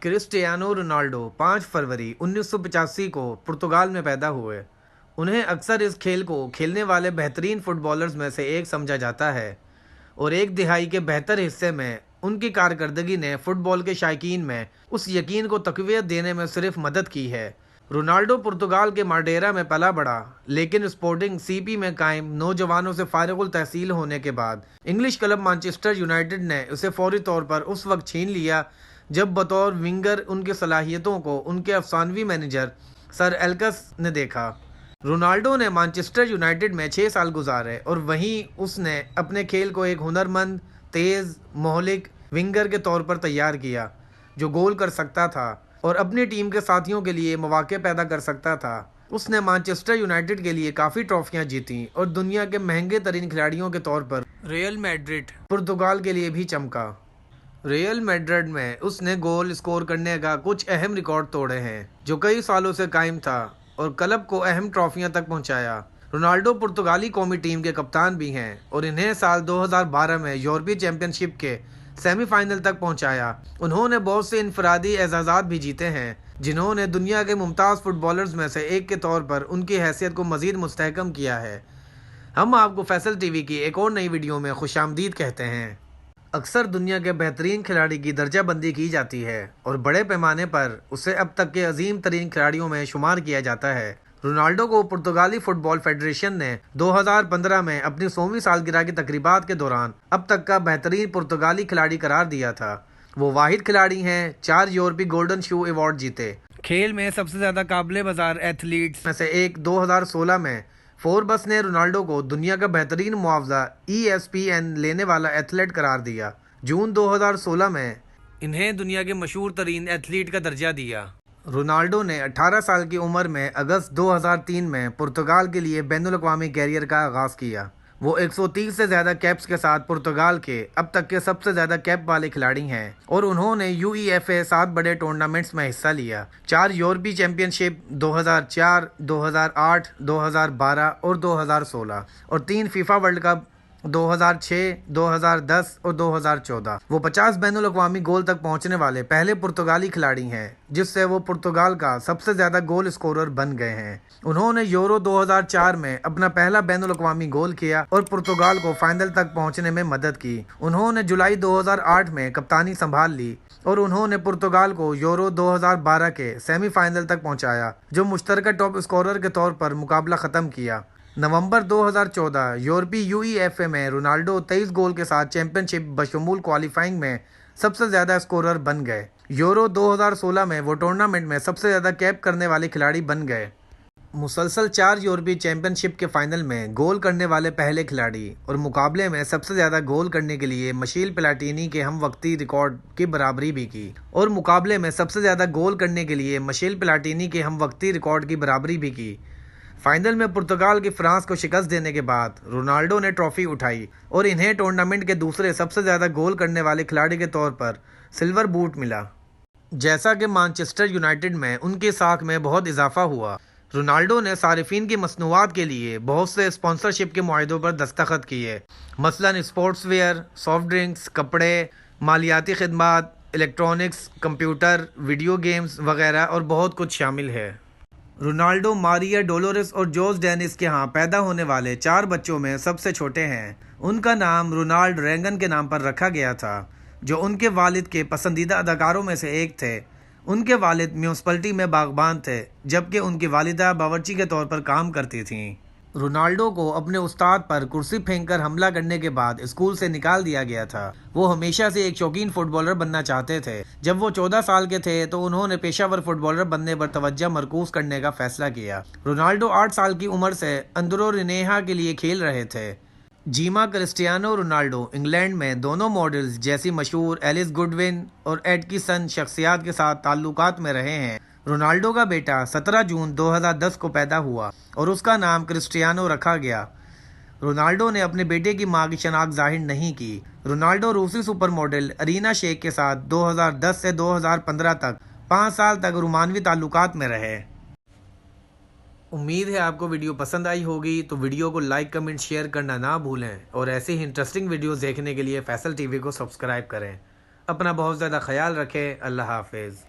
Cristiano Ronaldo 5 فروری 1985 کو پرتگال میں پیدا ہوئے۔ انہیں اکثر اس کھیل کو کھیلنے والے بہترین فٹ بالرز میں سے ایک سمجھا جاتا ہے اور ایک دہائی کے بہتر حصے میں ان کی کارکردگی نے فٹ بال کے شائقین میں اس یقین کو تقویت دینے میں صرف مدد کی ہے۔ رونالڈو پرتگال کے ماڈیرا میں پلا بڑھا، لیکن اسپورٹنگ سی پی میں قائم نوجوانوں سے فارغ التحصیل ہونے کے بعد انگلش کلب مانچسٹر یونائیٹڈ نے اسے فوری طور پر اس وقت چھین لیا جب بطور ونگر ان کی صلاحیتوں کو ان کے افسانوی مینیجر سر ایلکس نے دیکھا۔ رونالڈو نے مانچسٹر یونائیٹڈ میں 6 سال گزارے اور وہیں اس نے اپنے کھیل کو ایک ہنرمند، تیز، مہلک ونگر کے طور پر تیار کیا جو گول کر سکتا تھا اور اپنی ٹیم کے ساتھیوں کے لیے مواقع پیدا کر سکتا تھا۔ اس نے مانچسٹر یونائیٹڈ کے لیے کافی ٹرافیاں جیتیں اور دنیا کے مہنگے ترین کھلاڑیوں کے طور پر ریئل میڈرڈ پرتگال کے لیے بھی چمکا۔ ریئل میڈرڈ میں اس نے گول اسکور کرنے کا کچھ اہم ریکارڈ توڑے ہیں جو کئی سالوں سے قائم تھا اور کلب کو اہم ٹرافیاں تک پہنچایا۔ رونالڈو پرتگالی قومی ٹیم کے کپتان بھی ہیں اور انہیں سال 2012 میں یورپی چیمپئن شپ کے سیمی فائنل تک پہنچایا۔ انہوں نے بہت سے انفرادی اعزازات بھی جیتے ہیں جنہوں نے دنیا کے ممتاز فٹ بالرز میں سے ایک کے طور پر ان کی حیثیت کو مزید مستحکم کیا ہے۔ ہم آپ کو فیصل ٹی وی کی ایک اور نئی ویڈیو میں خوش آمدید کہتے ہیں۔ اکثر دنیا کے بہترین کھلاڑی کی درجہ بندی کی جاتی ہے اور بڑے پیمانے پر اسے اب تک کے عظیم ترین کھلاڑیوں میں شمار کیا جاتا ہے۔ رونالڈو کو پرتگالی فٹ بال فیڈریشن نے 2015 میں اپنی 100ویں سالگرہ کی تقریبات کے دوران اب تک کا بہترین پرتگالی کھلاڑی قرار دیا تھا۔ وہ واحد کھلاڑی ہیں 4 یورپی گولڈن شو ایوارڈ جیتے۔ کھیل میں سب سے زیادہ قابل بازار ایتھلیٹس میں سے ایک 2016 میں فوربس نے رونالڈو کو دنیا کا بہترین معاوضہ ESPN لینے والا ایتھلیٹ قرار دیا۔ جون 2016 میں انہیں دنیا کے مشہور ترین ایتھلیٹ کا درجہ دیا۔ رونالڈو نے 18 سال کی عمر میں اگست 2003 میں پرتگال کے لیے بین الاقوامی کیریئر کا آغاز کیا۔ وہ 130 سے زیادہ کیپس کے ساتھ پرتگال کے اب تک کے سب سے زیادہ کیپ والے کھلاڑی ہیں اور انہوں نے UEFA 7 بڑے ٹورنامنٹس میں حصہ لیا: 4 یورپی چیمپئن شپ 2004، 2008، 2012 اور 2016 اور 3 فیفا ورلڈ کپ 2006، 2010 اور 2014۔ وہ 50 بین الاقوامی گول تک پہنچنے والے پہلے پرتگالی کھلاڑی ہیں جس سے وہ پرتگال کا سب سے زیادہ گول اسکورر بن گئے ہیں۔ انہوں نے یورو 2004 میں اپنا پہلا بین الاقوامی گول کیا اور پرتگال کو فائنل تک پہنچنے میں مدد کی۔ انہوں نے جولائی 2008 میں کپتانی سنبھال لی اور انہوں نے پرتگال کو یورو 2012 کے سیمی فائنل تک پہنچایا جو مشترکہ ٹاپ اسکورر کے طور پر مقابلہ ختم کیا۔ نومبر 2014 یورپی UEFA میں رونالڈو 23 گول کے ساتھ چیمپئن شپ بشمول کوالیفائنگ میں سب سے زیادہ اسکورر بن گئے۔ یورو 2016 میں وہ ٹورنامنٹ میں سب سے زیادہ کیپ کرنے والے کھلاڑی بن گئے۔ مسلسل 4 یورپی چیمپئن شپ کے فائنل میں گول کرنے والے پہلے کھلاڑی اور مقابلے میں سب سے زیادہ گول کرنے کے لیے مشیل پلاٹینی کے ہم وقتی ریکارڈ کی برابری بھی کی اور مقابلے میں سب سے زیادہ گول کرنے کے لیے مشیل پلاٹینی کے ہم وقتی ریکارڈ کی برابری بھی کی۔ فائنل میں پرتگال کی فرانس کو شکست دینے کے بعد رونالڈو نے ٹرافی اٹھائی اور انہیں ٹورنامنٹ کے دوسرے سب سے زیادہ گول کرنے والے کھلاڑی کے طور پر سلور بوٹ ملا۔ جیسا کہ مانچسٹر یونائیٹڈ میں ان کی ساکھ میں بہت اضافہ ہوا، رونالڈو نے صارفین کی مصنوعات کے لیے بہت سے اسپانسرشپ کے معاہدوں پر دستخط کیے، مثلاً اسپورٹس ویئر، سافٹ ڈرنکس، کپڑے، مالیاتی خدمات، الیکٹرانکس، کمپیوٹر، ویڈیو گیمز وغیرہ اور بہت کچھ شامل ہے۔ رونالڈو ماریا ڈولورس اور جوز ڈینس کے ہاں پیدا ہونے والے 4 بچوں میں سب سے چھوٹے ہیں۔ ان کا نام رونالڈ ریگن کے نام پر رکھا گیا تھا جو ان کے والد کے پسندیدہ اداکاروں میں سے ایک تھے۔ ان کے والد میونسپلٹی میں باغبان تھے جبکہ ان کی والدہ باورچی کے طور پر کام کرتی تھیں۔ رونالڈو کو اپنے استاد پر کرسی پھینک کر حملہ کرنے کے بعد اسکول سے نکال دیا گیا تھا۔ وہ ہمیشہ سے ایک شوقین فٹ بالر بننا چاہتے تھے۔ جب وہ 14 سال کے تھے تو انہوں نے پیشہ ور فٹ بالر بننے پر توجہ مرکوز کرنے کا فیصلہ کیا۔ رونالڈو 8 سال کی عمر سے اندرو رینیہا کے لیے کھیل رہے تھے۔ جیما کرسٹیانو رونالڈو انگلینڈ میں دونوں ماڈلز جیسی مشہور ایلس گوڈون اور ایٹکسن شخصیات کے ساتھ تعلقات میں رہے ہیں۔ رونالڈو کا بیٹا 17 جون 2010 کو پیدا ہوا اور اس کا نام کرسٹیانو رکھا گیا۔ رونالڈو نے اپنے بیٹے کی ماں کی شناخت ظاہر نہیں کی۔ رونالڈو روسی سپر ماڈل ارینا شیک کے ساتھ 2010 سے 2015 تک 5 سال تک رومانوی تعلقات میں رہے۔ امید ہے آپ کو ویڈیو پسند آئی ہوگی، تو ویڈیو کو لائک، کمنٹ، شیئر کرنا نہ بھولیں اور ایسے ہی انٹرسٹنگ ویڈیوز دیکھنے کے لیے فیصل ٹی وی کو سبسکرائب کریں۔ اپنا بہت زیادہ خیال رکھیں۔ اللہ حافظ۔